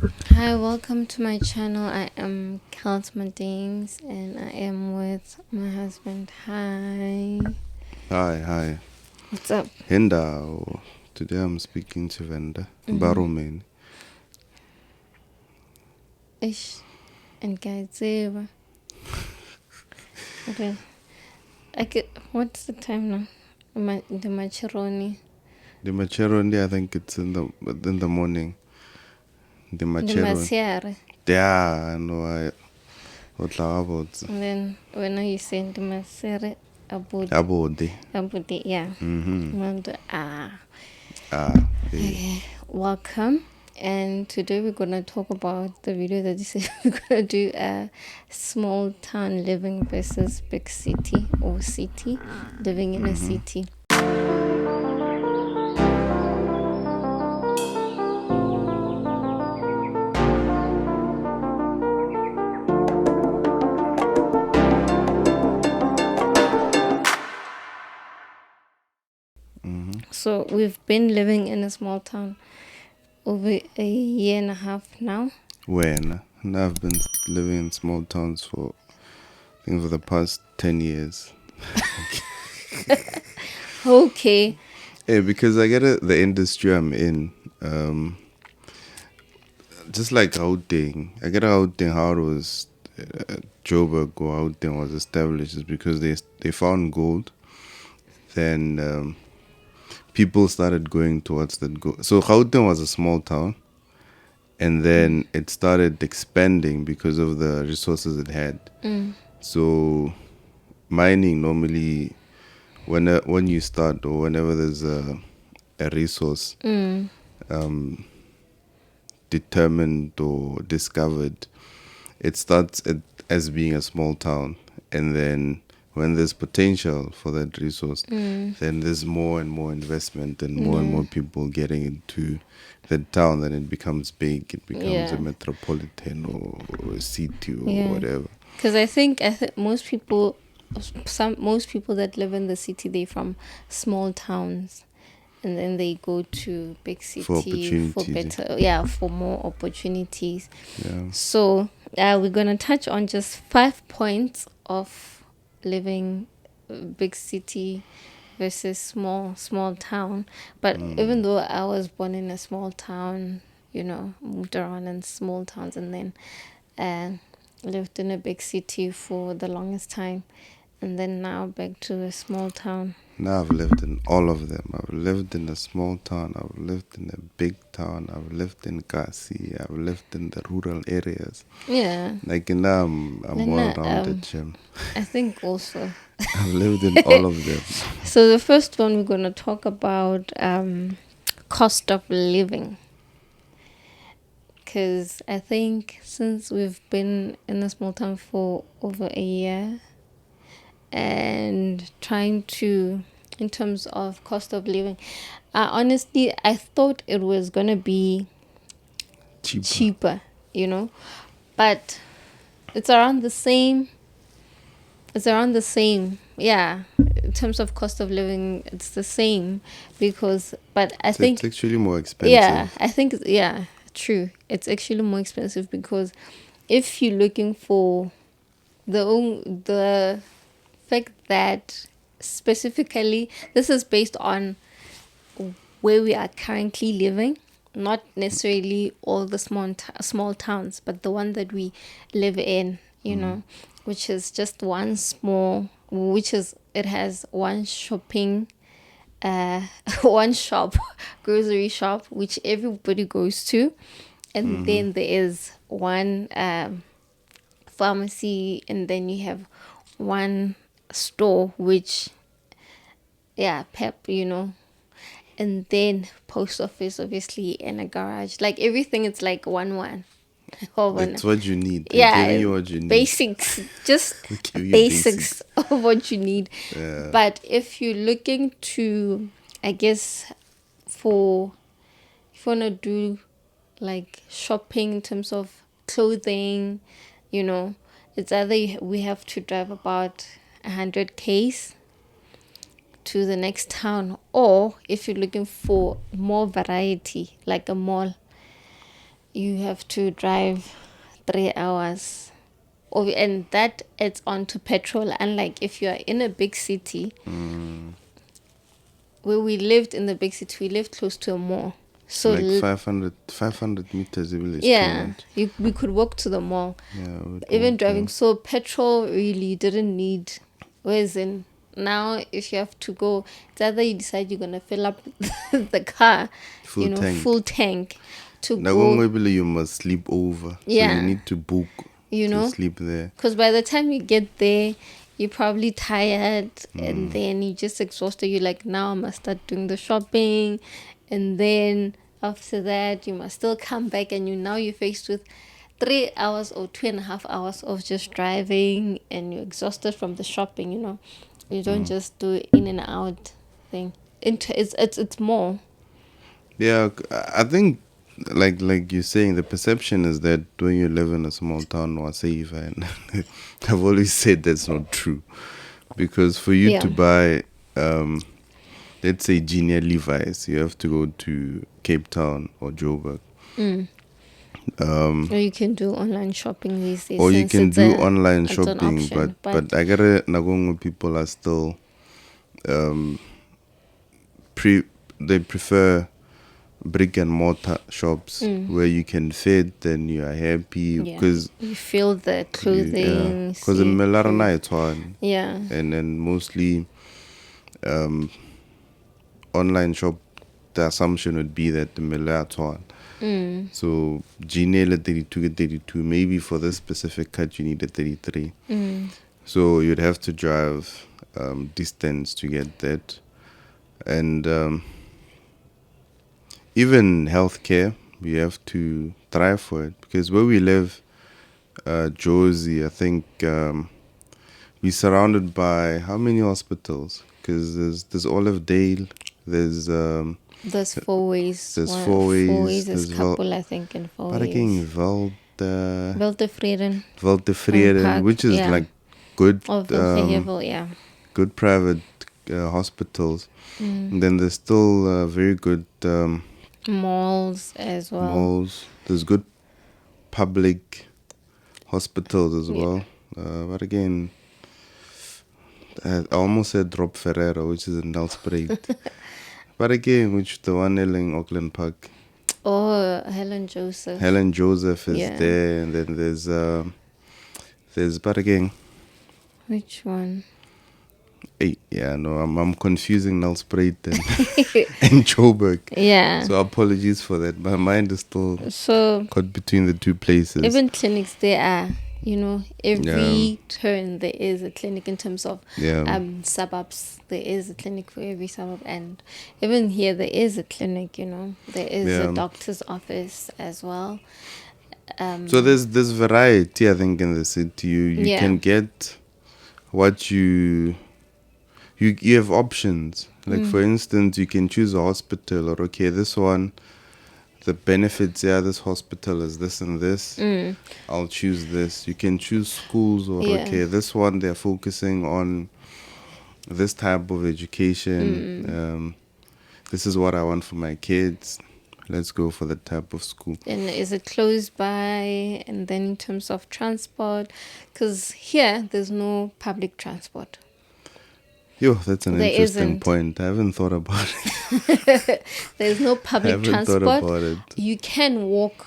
Hi, welcome to my channel. I am Kaltmadings and I am with my husband. Hi. Hi. What's up? Hinda. Today I'm speaking to Venda. Baromeni. Ish. And guys, okay. What's the time now? The Maccheroni. The macherondi, I think it's in the morning. The The macherondi. Masiare. Yeah, I know. What about And then when you say the Masiare, Abudi. Abode. Abudi, yeah. Ah, Okay. Welcome. And today we're going to talk about the video that you said we're going to do a small town living versus big city or city living in a city. So we've been living in a small town over a year and a half now. when? And I've been living in small towns for the past 10 years. Okay. Hey, because I get it, the industry I'm in, just like Gauteng, I get Gauteng how it was, Joburg or Gauteng was established is because they found gold. Then people started going towards that gold. So Gauteng was a small town, and then it started expanding because of the resources it had. So mining normally, when you start or whenever there's a resource determined or discovered, it starts as being a small town, and then when there's potential for that resource, then there's more and more investment and more people getting into the town. Then it becomes big. It becomes a metropolitan or a city or whatever. Because I think most people that live in the city, they're from small towns, and then they go to big city For opportunities. for more opportunities. Yeah. So we're gonna touch on just 5 points of living big city versus small town. But even though I was born in a small town, moved around in small towns, and then lived in a big city for the longest time, and then now back to a small town. Now I've lived in all of them. I've lived in a small town. I've lived in a big town. I've lived in Kasi. I've lived in the rural areas. Yeah. Like now, I'm Then, well-rounded, Jim. I think also. I've lived in all of them. So the first one we're going to talk about cost of living. Because I think since we've been in a small town for over a year and trying to, in terms of cost of living, honestly, I thought it was going to be cheaper, but it's around the same. Yeah. In terms of cost of living, it's the same but I think it's actually more expensive. Yeah, I think, true. It's actually more expensive because if you're looking for the fact that specifically this is based on where we are currently living, not necessarily all the small towns, but the one that we live in, which is just it has one shopping one shop, grocery shop, which everybody goes to, and then there is one pharmacy, and then you have one store, which pep, and then post office, obviously, and a garage. Like everything, it's like one. It's what you need. They're giving you what you need. Basics, just You basics of what you need. Yeah. But if you're looking to, I guess, if you want to do like shopping in terms of clothing, it's either we have to drive about 100 k's to the next town, or if you're looking for more variety, like a mall, you have to drive 3 hours. And that adds on to petrol. Unlike if you are in a big city, where we lived in the big city, we lived close to a mall. So like 500 meters even is too yeah, much. we could walk to the mall. Yeah, we would Even walk, driving. yeah. So petrol really didn't need. Whereas in now, if you have to go, it's either you decide you're gonna fill up the car, Full tank. full tank, to Now, go. you must sleep over. So Yeah. you need to book You to know, sleep there. because by the time you get there, you're probably tired, Mm. and then you're just exhausted. You're like, now I must start doing the shopping, and then after that, you must still come back, and you're faced with 3 hours or 2.5 hours of just driving, and you're exhausted from the shopping. You don't Mm. just do in and out thing. It's more. Yeah, I think like you're saying, the perception is that when you live in a small town or safe, and I've always said that's not true, because for you Yeah. to buy, let's say Genia Levi's, you have to go to Cape Town or Joburg. Or you can do online shopping these days. Or you since can it's do a- online it's an shopping, option, but I gotta Nagongo people are still they prefer brick and mortar shops where you can fit and you are happy, yeah, because you feel the clothing. because in see Melarana through. it's one, Yeah. and then mostly online shop, the assumption would be that the Melarana one. So Gmail 32 get 32, maybe for this specific cut you need a 33. So you'd have to drive distance to get that. And even healthcare, we have to try for it, because where we live, Josie, I think we're surrounded by how many hospitals? Because there's Olive Dale, there's There's four ways. there's One- Four Ways, Four ways is there's couple, I think, in four but ways. again, Weltevreden. Weltevreden, Park, which is yeah. like good, Or Wilhelmshaven, yeah. good private hospitals. And then there's still very good Malls as well. malls. There's good public hospitals as Yeah. well. But again, I almost said Drop Ferreira, which is in Nelspruit. But again, which the one in Auckland Park. Oh, Helen Joseph. Helen Joseph is Yeah. there, and then there's but again, Which one? I'm confusing Nelspruit and and Joburg. Yeah. So apologies for that. My mind is still So caught between the two places. even clinics, there are, every turn there is a clinic in terms of Yeah. suburbs. There is a clinic for every suburb, and even here there is a clinic. There is Yeah. a doctor's office as well. So there's variety, I think, in the city. You Yeah. can get what you have options. Like for instance, you can choose a hospital, or okay, this one, the benefits, this hospital is this and this. I'll choose this. You can choose schools, or Yeah. okay, this one they're focusing on this type of education. This is what I want for my kids. Let's go for that type of school. And is it close by? And then in terms of transport, because here there's no public transport. Yo, that's an There interesting isn't. point. I haven't thought about it. There's no I public haven't transport. thought about it. You can walk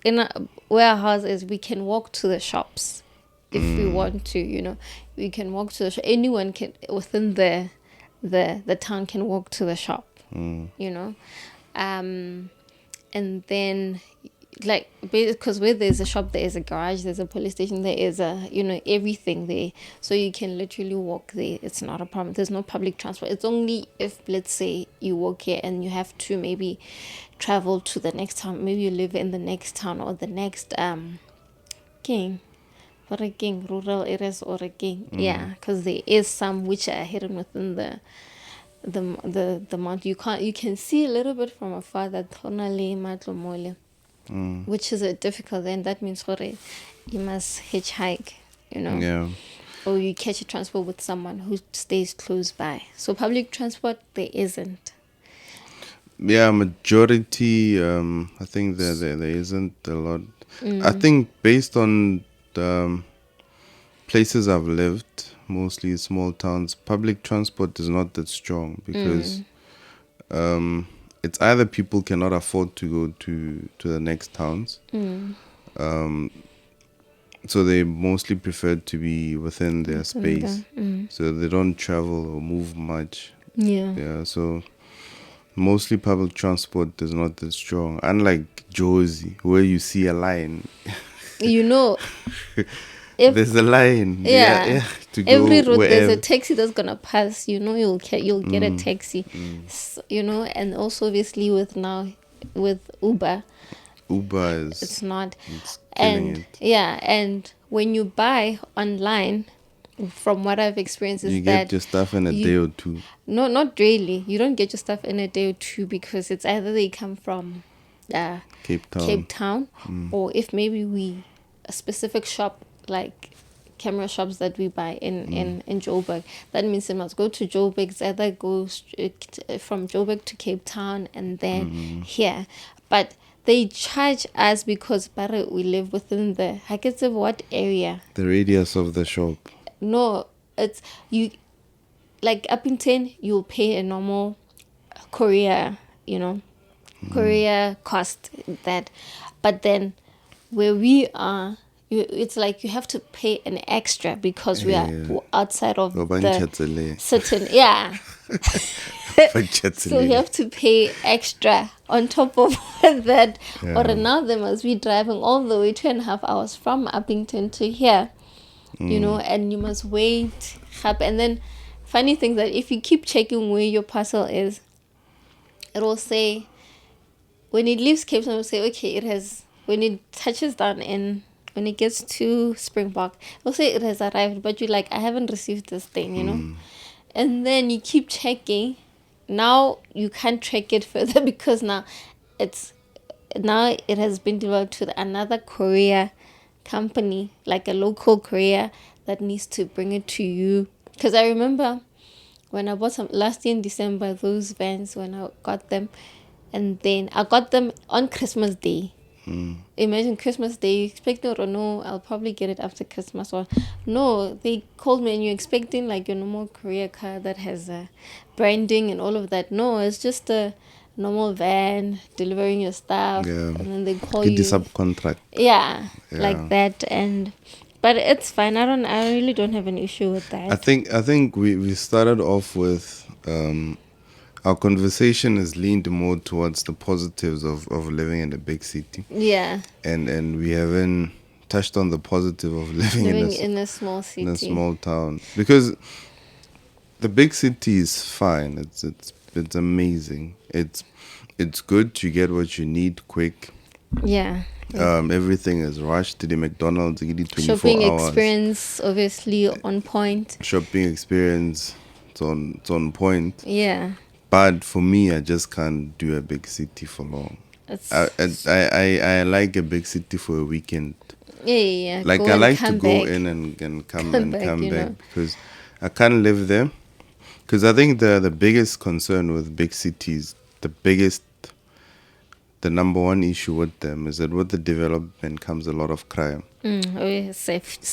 in a warehouse. We can walk to the shops if we want to. We can walk to the shop. Anyone can within the town can walk to the shop. And then because where there's a shop, there is a garage, there's a police station, there is everything there, so you can literally walk there. It's not a problem. There's no public transport. It's only if, let's say, you walk here and you have to maybe travel to the next town. Maybe you live in the next town or the next rural areas, or because there is some which are hidden within the mountain. You can see a little bit from afar that Tonale Matlomole, which is difficult. Then that means you must hitchhike, Yeah. or you catch a transport with someone who stays close by. So public transport there isn't. Yeah, majority. I think there isn't a lot. I think based on the places I've lived, mostly small towns, public transport is not that strong because um, it's either people cannot afford to go to the next towns, so they mostly prefer to be within their space, so they don't travel or move much. Yeah. Yeah, so mostly public transport is not that strong. Unlike Jersey, where you see a line, You know, if there's a line. Yeah, yeah, yeah, to every go road there's a wherever. taxi that's gonna pass. You know, you'll get a taxi. You know, and also obviously with Uber, Uber it's is not. it's killing And it. yeah, and when you buy online, from what I've experienced, You is get that your stuff in a you day or two. no, not really. You don't get your stuff in a day or two because it's either they come from uh, Cape Cape Town. Town, or if maybe we a specific shop like camera shops that we buy in Joburg, that means it must go to Joburg. It's either go from Joburg to Cape Town and then here, but they charge us because Barre, we live within the I can say what area. The radius of the shop. No, it's you like up in 10 you'll pay a normal courier, courier cost that, but then where we are, it's like you have to pay an extra because we are Yeah. outside of Go the Banchatsele. certain so you Banchatsele. have to pay extra on top of that, Yeah. or now they must be driving all the way 2.5 hours from Uppington to here, and you must wait up. And then funny thing that if you keep checking where your parcel is, it will say when it leaves Cape Town, it will say okay, it has, when it touches down in, when it gets to Springbok, it will say it has arrived, but you're like, I haven't received this thing. And then you keep checking. Now you can't track it further because now it has been delivered to another courier company, like a local courier that needs to bring it to you. Because I remember when I bought some last year in December, those vans, when I got them, and then I got them on Christmas Day. Imagine Christmas Day, you expecting, or no, I'll probably get it after Christmas, or no, they called me and you're expecting like your normal courier car that has branding and all of that. No, it's just a normal van delivering your stuff, Yeah. and then they call Get the you. subcontract. Yeah, Yeah. like that. And but it's fine. I really don't have an issue with that. I think we started off with our conversation has leaned more towards the positives of living in a big city, Yeah, and we haven't touched on the positive of living living in a small city. in a small town, because the big city is fine. It's amazing. It's good. You get what you need quick. Yeah. Everything is rushed to the McDonald's. You need 24 Shopping hours. experience obviously on point. Shopping experience. It's on point. Yeah. But for me, I just can't do a big city for long. It's I like a big city for a weekend. yeah. Like Go I and like to come go back. in and come Come back, back you know. because I can't live there. Because I think the biggest concern with big cities, the number one issue with them is that with the development comes a lot of crime. Oh, yeah, safety,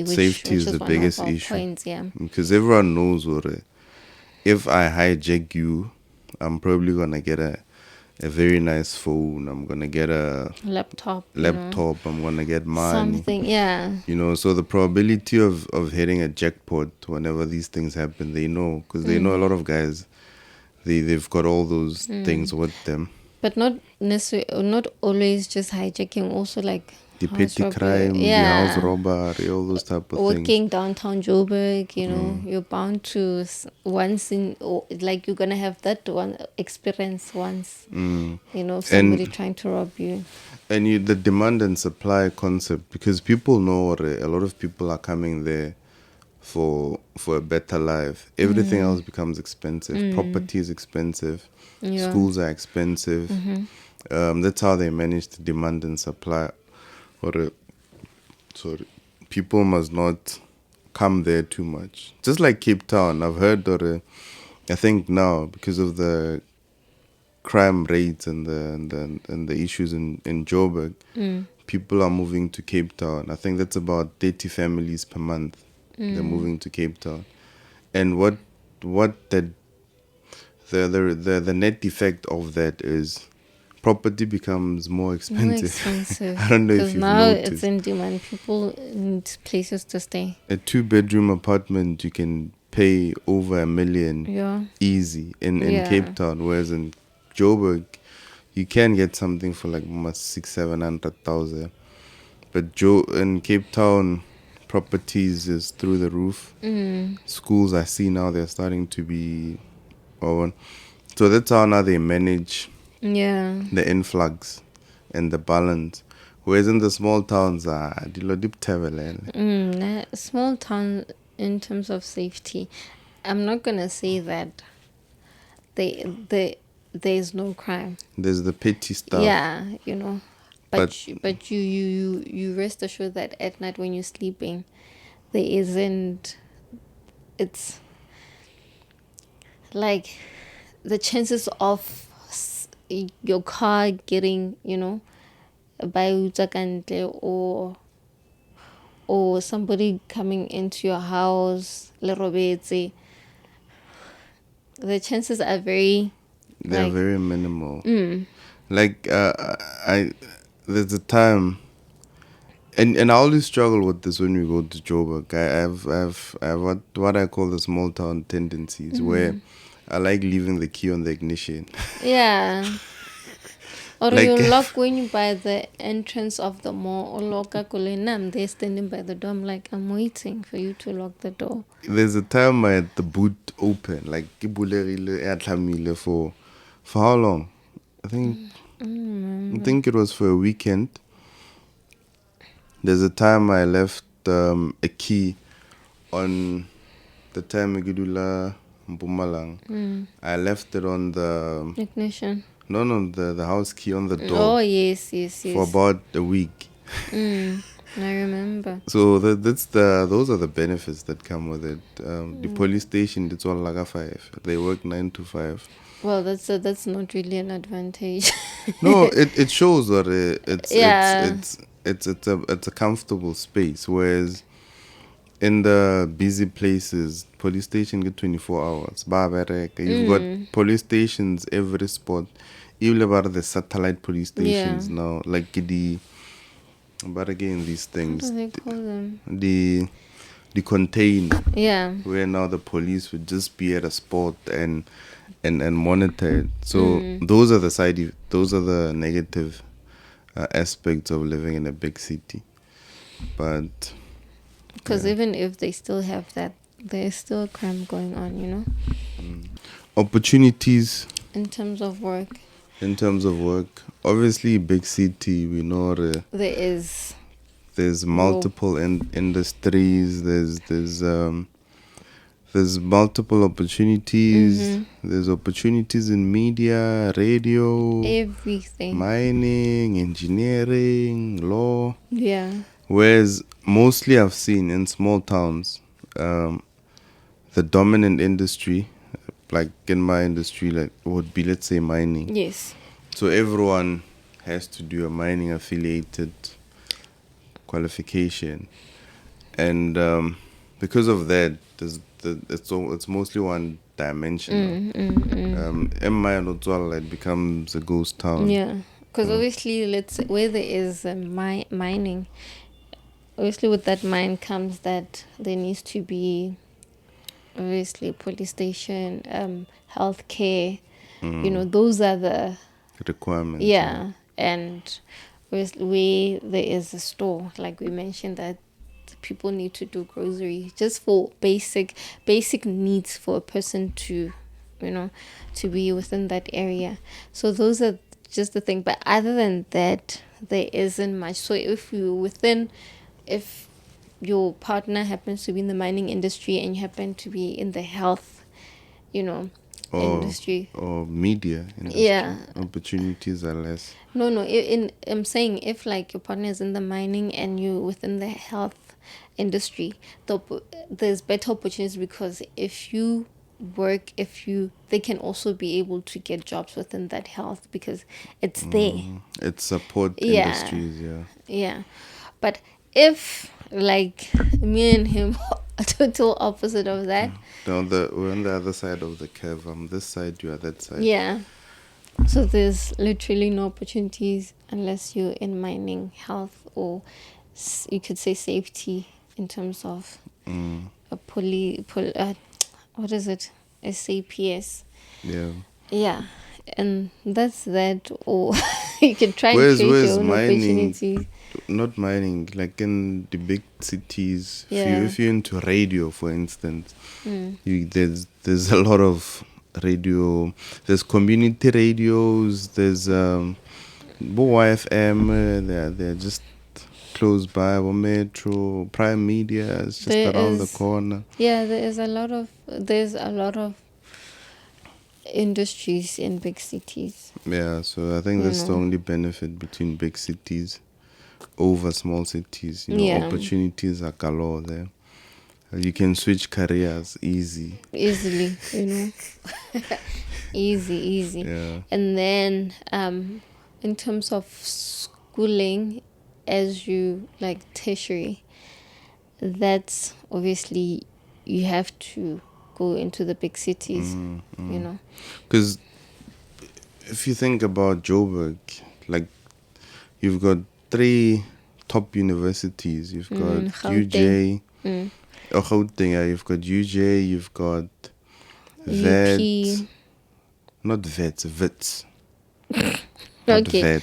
Safety is the one biggest of our issue. points, yeah. Because everyone knows what if I hijack you, I'm probably gonna get a very nice phone. I'm gonna get a Laptop. laptop. I'm gonna get money. Something, yeah. So the probability of hitting a jackpot whenever these things happen, they know, because they know a lot of guys. They've got all those things with them. But not necessarily, not always just hijacking. Also like The house petty robbery. crime, the yeah. house robbery, all those type of things. Working downtown Joburg, you're bound to once in, or like you're gonna have that one experience once. Somebody trying to rob you. And the demand and supply concept, because people know a lot of people are coming there for a better life. Everything else becomes expensive. Property is expensive. Yeah. Schools are expensive. That's how they manage the demand and supply. Sorry, people must not come there too much. Just like Cape Town, I've heard, I think now because of the crime rates and the issues in Joburg, people are moving to Cape Town. I think that's about 30 families per month. They're moving to Cape Town, and what the net effect of that is property becomes more More expensive. expensive. I don't know if Because you've now noticed. it's in demand. People need places to stay. A 2-bedroom apartment you can pay over $1 million Yeah. easy in Yeah. Cape Town, whereas in Joburg you can get something for like almost 600,000-700,000. But in Cape Town, properties is through the roof. Schools I see now they're starting to be open. So that's how now they manage Yeah. the influx and the balance. Whereas in the small towns, dilo deep Small town in terms of safety, I'm not gonna say that there's no crime. there's the petty stuff. Yeah, you know, But- but you rest assured that at night when you're sleeping, there isn't. It's like the chances of your car getting, by utsakante or somebody coming into your house, le robetse, the chances are very They're like, very minimal. Like there's a time, and I always struggle with this when we go to Joburg. I have what I call the small town tendencies, where I like leaving the key on the ignition. yeah. Or Like- you lock when you by the entrance of the mall, or lock I'm there standing by the door. I'm like, I'm waiting for you to lock the door. There's a time I had the boot open, like ke bulegile, e atlhamile for how long? I think it was for a weekend. There's a time I left a key on the time Igudula Mpumalang. I left it on the Ignition. the house key on the Oh, door yes. for about a week. I remember. So those are the benefits that come with it. The police station, it's all like a 5. They work 9 to 5. Well, that's not really an advantage. No, it shows that Yeah. it's a comfortable space. Whereas in the busy places, police station get 24 hours. You've got police stations every spot. Even about the satellite police stations Yeah. now, like but again these What things, do they call them? the container, Yeah. where now the police would just be at a spot and monitor it. So those are the negative aspects of living in a big city. But Because even if they still have that, there's still a crime going on, opportunities in terms of work. in terms of work, obviously big city, we know There is. there's multiple industries. There's multiple opportunities. There's opportunities in media, radio, Everything. mining, engineering, law. Yeah. Whereas mostly I've seen in small towns, the dominant industry, like in my industry, like would be, let's say, mining. Yes. So everyone has to do a mining affiliated qualification, and because of that, it's mostly one dimensional. In my Notswala, it becomes a ghost town. Yeah. Because obviously, let's say where there is mining, obviously with that mine comes that there needs to be obviously police station, healthcare. Those are the Requirements. yeah. And obviously where there is a store, like we mentioned, that people need to do grocery just for basic needs for a person to to be within that area. So those are just the thing, but other than that there isn't much. So if your partner happens to be in the mining industry and you happen to be in the health industry, or media industry, Yeah. opportunities are less. No, I'm saying if like your partner is in the mining and you within the health industry, there's better opportunities, because if you work if they can also be able to get jobs within that health because it's there. It's support Yeah. industries, yeah. Yeah. But if like me and him are total opposite of that, We're on the other side of the curve. I'm this side, you are that side. yeah. So there's literally no opportunities unless you're in mining, health, or you could say safety in terms of a what is it? SAPS. Yeah. Yeah. And that's that. Or you can try and Where's create your own mining? opportunities. Not mining, like in the big cities. Yeah. If you're into radio, for instance, there's a lot of radio. There's community radios. There's YFM. They're just close by. Or Metro, Prime Media. It's just around the corner. Yeah, there's a lot of industries in big cities. Yeah, so I think that's the only benefit between big cities over small cities. Opportunities are galore there. You can switch careers easily, easy. Yeah. And then in terms of schooling, as you like tertiary, that's obviously you have to go into the big cities, because if you think about Joburg, like you've got 3 top universities. You've got UJ, Gauteng, you've got UJ, you've got VET, UP. not VET, WITS. Okay.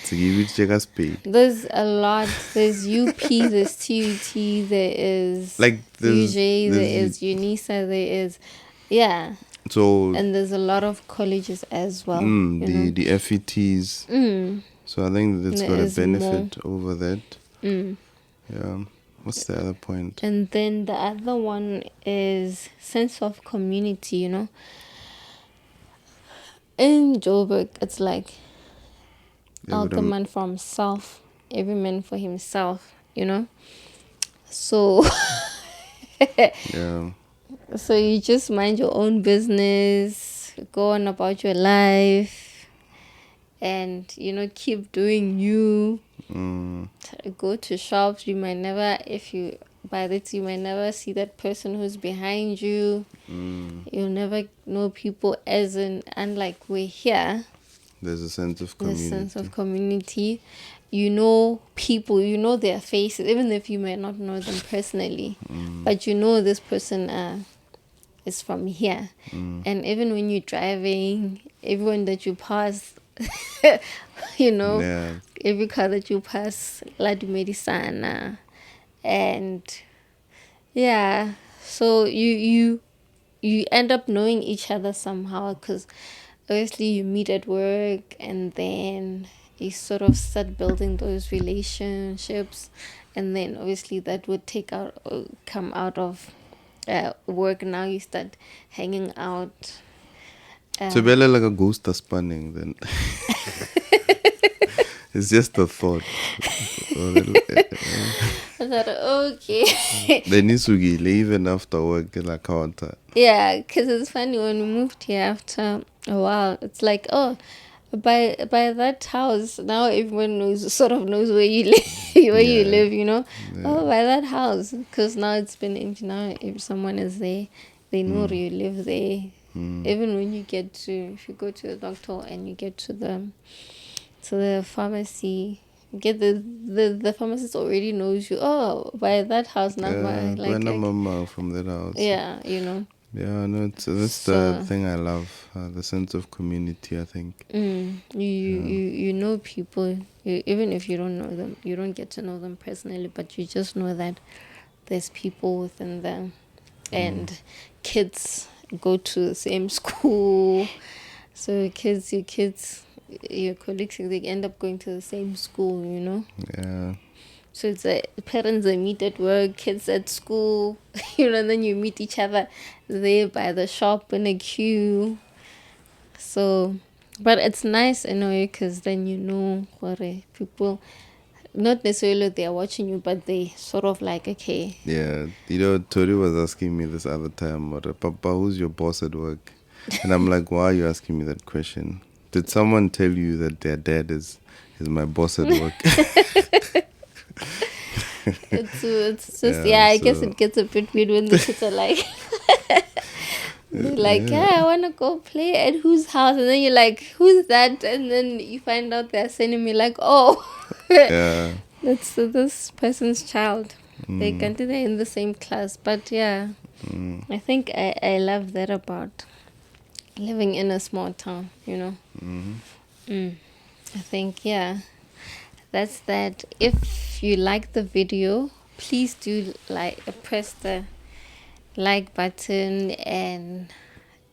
There's a lot. There's UP, there's TUT, there is like UJ, there is UNISA, there is, yeah. So and there's a lot of colleges as well. The FETs. So I think that's got a benefit over that. Yeah. What's the other point? And then the other one is sense of community. In Joburg, it's like the man for himself, every man for himself. So yeah. So you just mind your own business, go on about your life, and keep doing you. Go to shops. You might never, if you buy that, you might never see that person who's behind you. You'll never know people, as in, unlike we're here. There's a sense of community. You know people, you know their faces, even if you may not know them personally. But this person is from here. And even when you're driving, everyone that you pass, Yeah. every car that you pass, La Dumedisana. And yeah, so you end up knowing each other somehow, because obviously you meet at work and then you sort of start building those relationships, and then obviously that would come out of work. Now you start hanging out. So Bella like a ghost spanning then. It's just a thought. I thought, okay. Then you even after work in a counter. Yeah, because it's funny, when we moved here after a while, it's like, oh, by that house, now everyone sort of knows where you live, you live, Yeah. Oh, by that house, because now it's been empty. Now if someone is there, they know you live there. Even when if you go to the doctor and you get to the pharmacy, the pharmacist already knows you. Oh, by that house now. Mama from that house. Yeah, Yeah, no, that's the thing I love, the sense of community, I think. You know people, even if you don't know them, you don't get to know them personally, but you just know that there's people within them. And kids go to the same school. So your kids, your colleagues, they end up going to the same school, Yeah. So it's parents that meet at work, kids at school, and then you meet each other there by the shop in a queue. So, but it's nice in a way, because then what people not necessarily they are watching you, but they sort of like, okay. Yeah, Tori was asking me this other time, Papa, who's your boss at work? And I'm like, why are you asking me that question? Did someone tell you that their dad is my boss at work? It's just, yeah, I guess so it gets a bit weird when the kids are like, they're like, yeah, I want to go play at whose house? And then you're like, who's that? And then you find out they're sending me like, oh, yeah, that's this person's child. They can do that in the same class. But yeah, I think I love that about living in a small town, you know. I think, yeah, that's that. If you like the video, please do press the like button and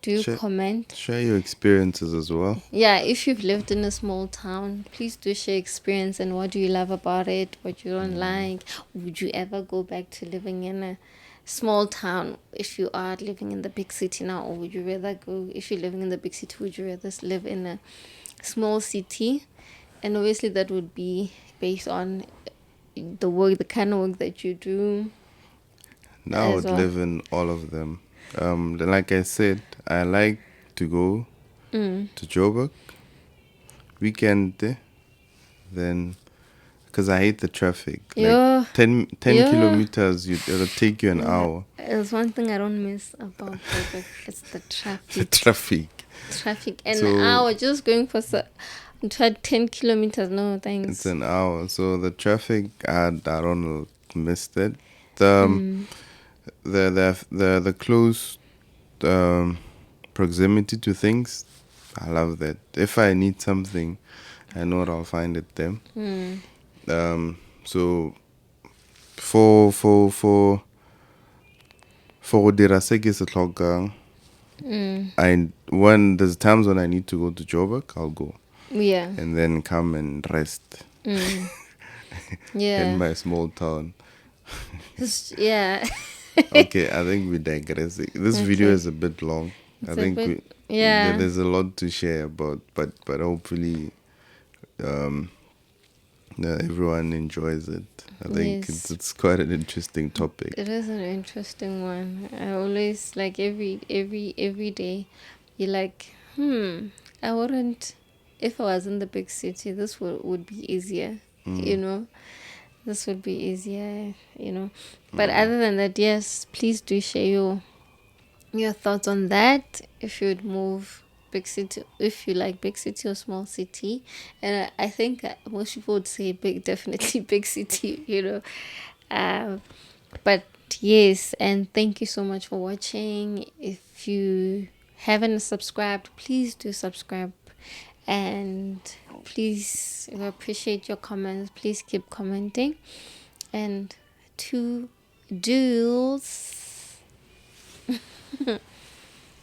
do Sure. comment. Share your experiences as well. Yeah, if you've lived in a small town, please do share experience and what do you love about it, what you don't like. Would you ever go back to living in a small town if you are living in the big city now, or would you rather go, if you're living in the big city, would you rather live in a small city? And obviously that would be based on the kind of work that you do Now I as would well. live in all of them. Like I said, I like to go to Joburg weekend, then because I hate the traffic. Yeah. Like 10 Yeah. kilometers, it'll take you an hour. There's one thing I don't miss about Joburg. It's the The traffic. traffic. And So- an hour just going for 10 kilometers. No, thanks. It's an hour. So the traffic, I don't miss that. The close proximity to things, I love that. If I need something, I know I'll find it there. So for dira se ke se tlhokang, when there's times when I need to go to Joburg, I'll go Yeah. and then come and rest Yeah. in my small town. Yeah. Okay, I think we're digressing. This video Okay. is a bit long. It's I a think bit- yeah. there's a lot to share about, but hopefully, everyone enjoys it. I think Yes. it's quite an interesting topic. It is an interesting one. I always like every day you're like, I wouldn't, if I was in the big city, this would be easier, you know. This would be easier, you know. But other than that, yes, please do share your thoughts on that. If you would move big city, if you like big city or small city. And I think most people would say big, definitely big city, you know. But yes, and thank you so much for watching. If you haven't subscribed, please do subscribe. And please, we appreciate your comments. Please keep commenting. And to doodles.